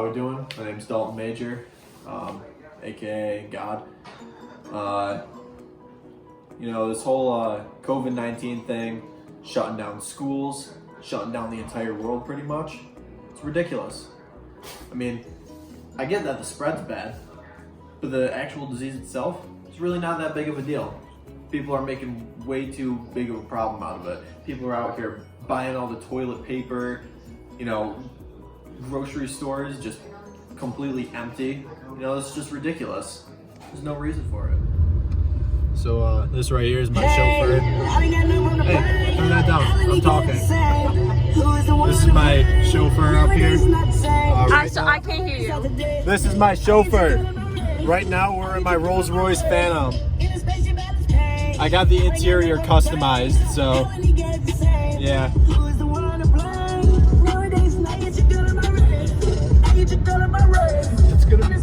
How we doing? My name's Dalton Major, aka God. This whole COVID-19 thing, shutting down schools, shutting down the entire world pretty much. It's ridiculous. I mean, I get that the spread's bad, but the actual disease itself is really not that big of a deal. People are making way too big of a problem out of it. People are out here buying all the toilet paper, grocery stores just completely empty. It's just ridiculous. There's no reason for it. So this right here is my chauffeur. Hey, turn that down. I'm talking. This is my chauffeur up here. I can't hear you. This is my chauffeur. Right now we're in my Rolls Royce Phantom. I got the interior customized, so yeah. It's gonna be.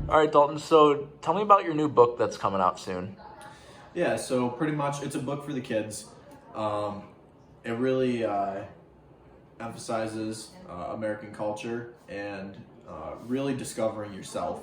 All right, Dalton, so tell me about your new book that's coming out soon. Yeah, so pretty much it's a book for the kids. It really emphasizes American culture and really discovering yourself.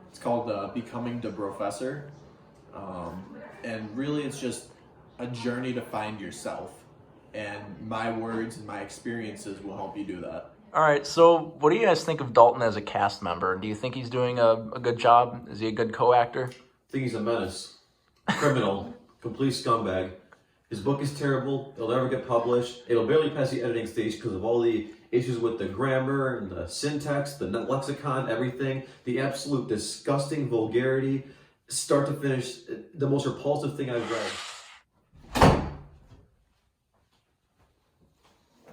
It's called Becoming the Professor. And really it's just a journey to find yourself. And my words and my experiences will help you do that. All right, so what do you guys think of Dalton as a cast member? Do you think he's doing a good job? Is he a good co-actor? I think he's a menace, criminal, complete scumbag. His book is terrible. It'll never get published. It'll barely pass the editing stage because of all the issues with the grammar and the syntax, the lexicon, everything. The absolute disgusting vulgarity, start to finish, the most repulsive thing I've read.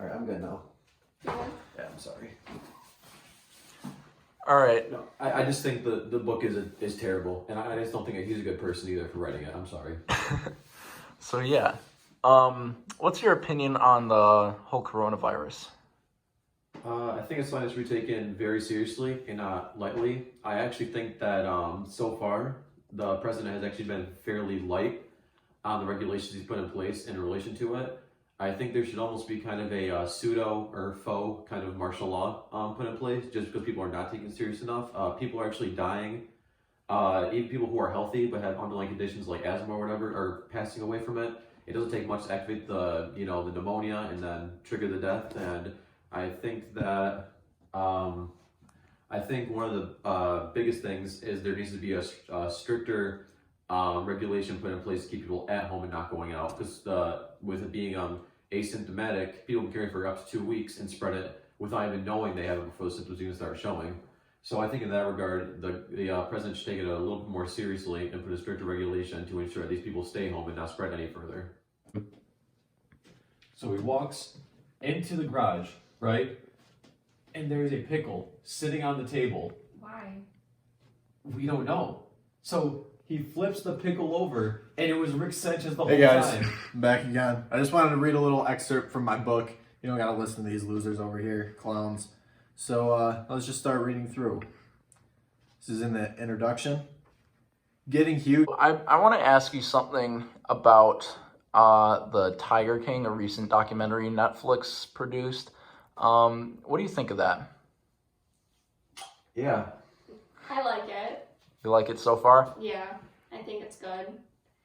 All right, I'm good now. Yeah, I'm sorry. All right. No, I just think the book is terrible, and I just don't think he's a good person either for writing it. I'm sorry. So yeah, what's your opinion on the whole coronavirus? I think it's something that should be taken very seriously and not lightly. I actually think that so far the president has actually been fairly light on the regulations he's put in place in relation to it. I think there should almost be kind of a pseudo or faux kind of martial law put in place just because people are not taking it serious enough. People are actually dying. Even people who are healthy but have underlying conditions like asthma or whatever are passing away from it. It doesn't take much to activate the the pneumonia and then trigger the death. And I think that one of the biggest things is there needs to be a stricter regulation put in place to keep people at home and not going out, because with it being asymptomatic, people can carry it for up to 2 weeks and spread it without even knowing they have it before the symptoms even start showing. So I think in that regard, the president should take it a little bit more seriously and put a stricter regulation to ensure that these people stay home and not spread any further. So he walks into the garage, right? And there's a pickle sitting on the table. Why? We don't know. So he flips the pickle over, and it was Rick Sanchez the whole Hey guys, time. I'm back again. I just wanted to read a little excerpt from my book. You don't gotta listen to these losers over here, clowns. So let's just start reading through. This is in the introduction. Getting huge. I want to ask you something about the Tiger King, a recent documentary Netflix produced. What do you think of that? Yeah. I like it. You like it so far? Yeah, I think it's good.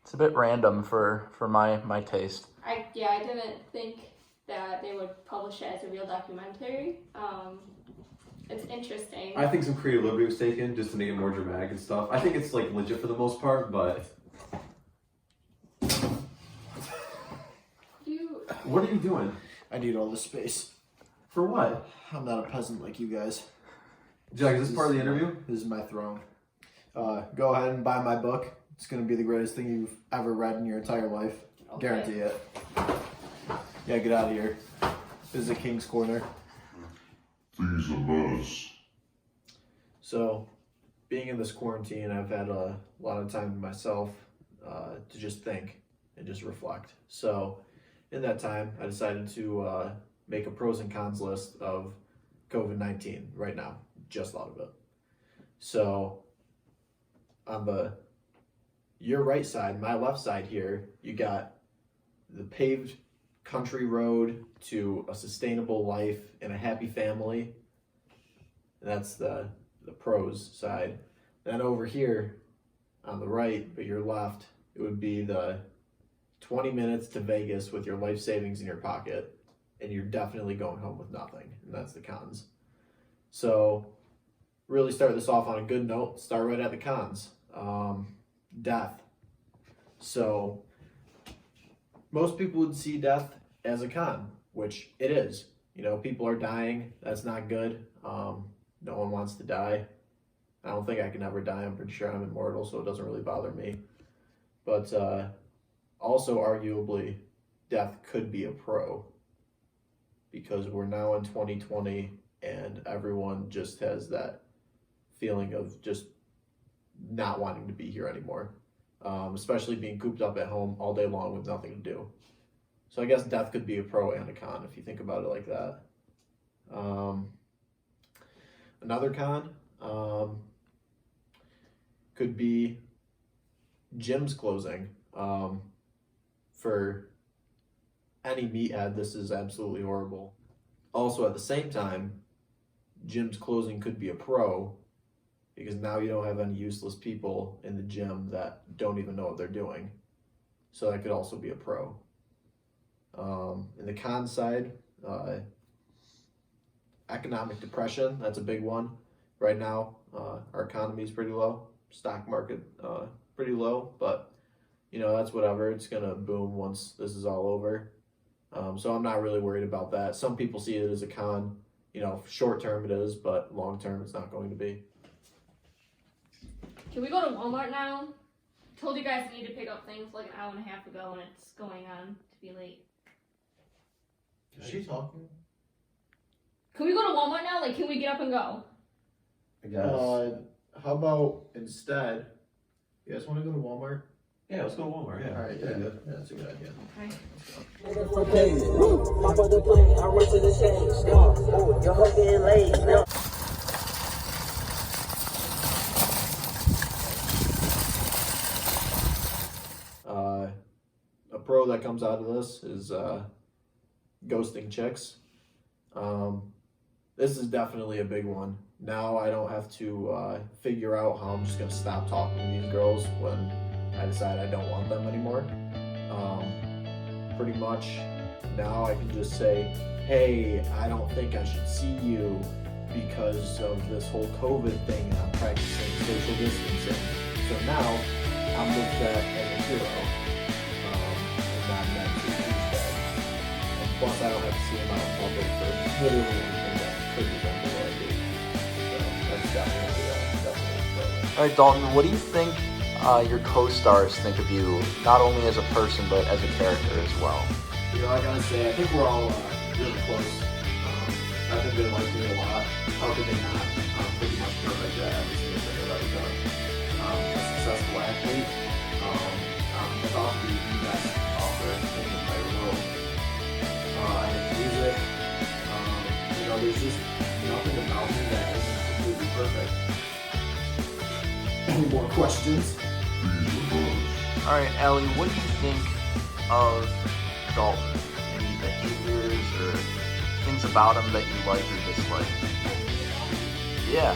It's a bit random for my taste. I didn't think that they would publish it as a real documentary. It's interesting. I think some creative liberty was taken just to make it more dramatic and stuff. I think it's like legit for the most part, but what are you doing? I need all this space. For what? I'm not a peasant like you guys. Jack, is this part of the interview? This is my throne. Go ahead and buy my book. It's going to be the greatest thing you've ever read in your entire life. Okay. Guarantee it. Yeah, get out of here. This is a King's Corner. These are us. So, being in this quarantine, I've had a lot of time to myself to just think and just reflect. So, in that time, I decided to make a pros and cons list of COVID-19 right now. Just thought of it. So, on your right side, my left side here, you got the paved country road to a sustainable life and a happy family. That's the pros side. Then over here on the right, but your left, it would be the 20 minutes to Vegas with your life savings in your pocket, and you're definitely going home with nothing, and that's the cons. So really start this off on a good note. Start right at the cons. Death. So most people would see death as a con, which it is. You know, people are dying. That's not good. No one wants to die. I don't think I can ever die. I'm pretty sure I'm immortal, so it doesn't really bother me. But also, arguably, death could be a pro, because we're now in 2020 and everyone just has that feeling of just not wanting to be here anymore, especially being cooped up at home all day long with nothing to do. So I guess death could be a pro and a con if you think about it like that. Another con could be gyms closing. For any meathead, this is absolutely horrible. Also, at the same time, gyms closing could be a pro, because now you don't have any useless people in the gym that don't even know what they're doing. So that could also be a pro. In the con side, economic depression, that's a big one. Right now, our economy is pretty low. Stock market, pretty low, but you know, that's whatever. It's gonna boom once this is all over. So I'm not really worried about that. Some people see it as a con. You know, short term it is, but long term it's not going to be. Can we go to Walmart now? Told you guys I need to pick up things like an hour and a half ago, and it's going on to be late. Is she talking? Can we go to Walmart now? Like, can we get up and go? I guess. How about instead, you guys want to go to Walmart? Yeah, let's go to Walmart. Yeah. All right, Yeah. yeah, that's a good idea. My brother playing, I run to the change. Your hoe getting laid. No. A pro that comes out of this is ghosting chicks. This is definitely a big one. Now I don't have to figure out how I'm just gonna stop talking to these girls when I decide I don't want them anymore. Pretty much now I can just say, hey, I don't think I should see you because of this whole COVID thing and I'm practicing social distancing. So now I'm looked at as a hero, and not meant to douchebag. And plus I don't have to see him out in public for literally anything that could resemble what I do. So that's definitely a pro. All right, Dalton, what do you think your co-stars think of you, not only as a person, but as a character as well? You know, I gotta say, I think we're all really close. I think they like me a lot. How could they not? I'm pretty much perfect at every single thing I've ever done. A successful athlete. I'm about to be the best author in the entire world. I make music. You know, there's just nothing about me that isn't completely perfect. Any more questions? All right, Allie, what do you think of Dalton? Any behaviors or things about him that you like or dislike? Yeah.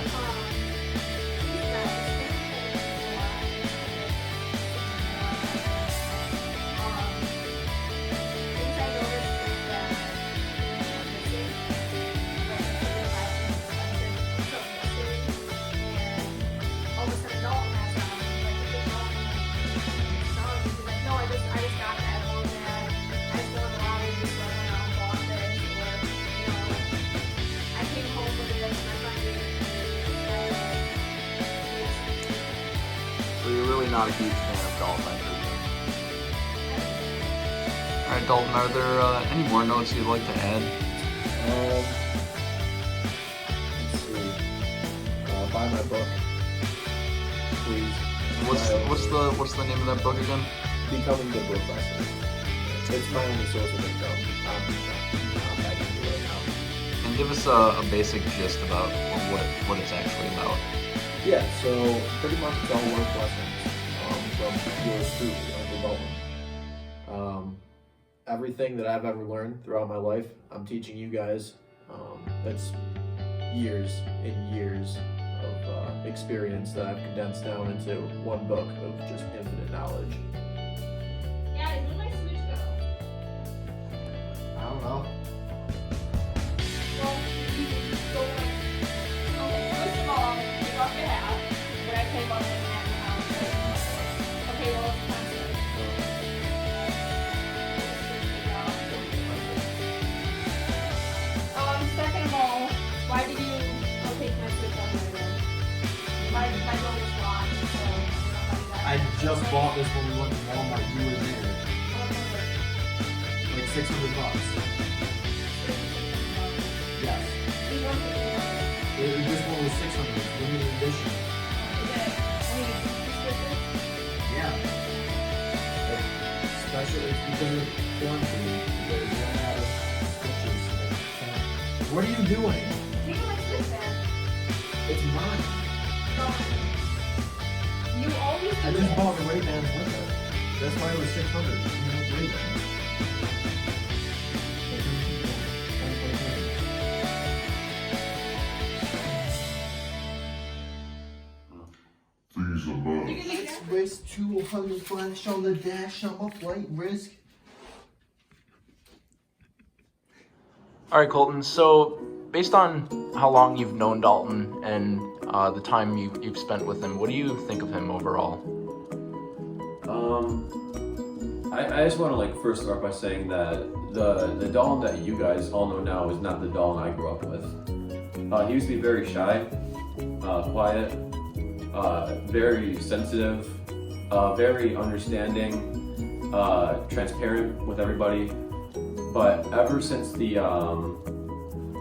Not a huge fan of Dalton, I presume. Alright, Dalton, are there any more notes you'd like to add? Let's see. Buy my book, please. What's the name of that book again? Becoming the Professor. It's my only source of income. I'm back into it right now. And give us a basic gist about what it's actually about. Yeah, so pretty much it's all work lessons from yours truly, Uncle Dalton. everything that I've ever learned throughout my life, I'm teaching you guys. That's years and years of experience that I've condensed down into one book of just infinite knowledge. Guys, where'd my Switch go? I don't know. Well, you can go like, okay, first of all, you got your hat, but I came up with that house. Okay, well, it's time to. Second of all, why did you take my Switch out of my room? My door was locked, so I don't know how you got I it. just bought this when we went to Walmart. You were there. What number? Like $600. Yes. We went to the This one was 600. Limited edition. Yeah. Special. It's because of quarantine. Because we ran out of switches. What are you doing? Take my Switch back. It's mine. You always I do just this. bought the Ray-Bans with it. That's why it was 600. You know, Ray-Bans. These are must. You can make that. Risk 200 flash on the dash. I'm a flight risk. All right, Colton. So, based on how long you've known Dalton and the time you've spent with him, what do you think of him overall? I just want to like first start by saying that the Dalton that you guys all know now is not the Dalton I grew up with. He used to be very shy, quiet, very sensitive, very understanding, transparent with everybody. But ever since the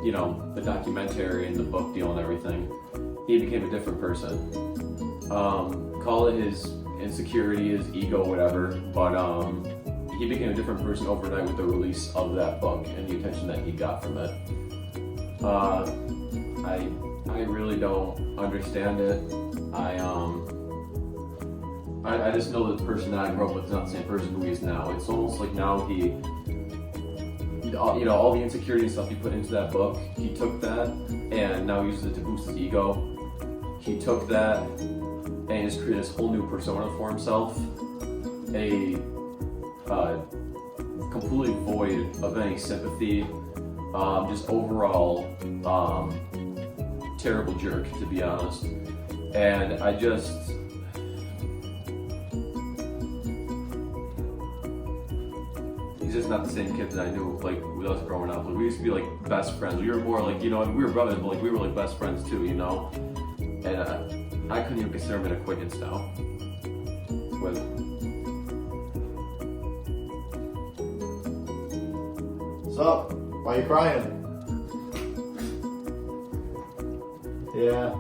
the documentary and the book deal and everything, he became a different person. Call it his insecurity, his ego, whatever, but he became a different person overnight with the release of that book and the attention that he got from it. I really don't understand it. I just know that the person that I grew up with is not the same person who he is now. It's almost like now he, all the insecurity and stuff he put into that book, he took that and now uses it to boost his ego. He took that and just created this whole new persona for himself, completely void of any sympathy, just overall terrible jerk, to be honest. And he's just not the same kid that I knew, like, with us growing up. Like, we used to be, like, best friends. We were more, like, we were brothers, but, like, we were, like, best friends, too, And I couldn't even consider him an acquaintance now. What's up? Why are you crying? Yeah.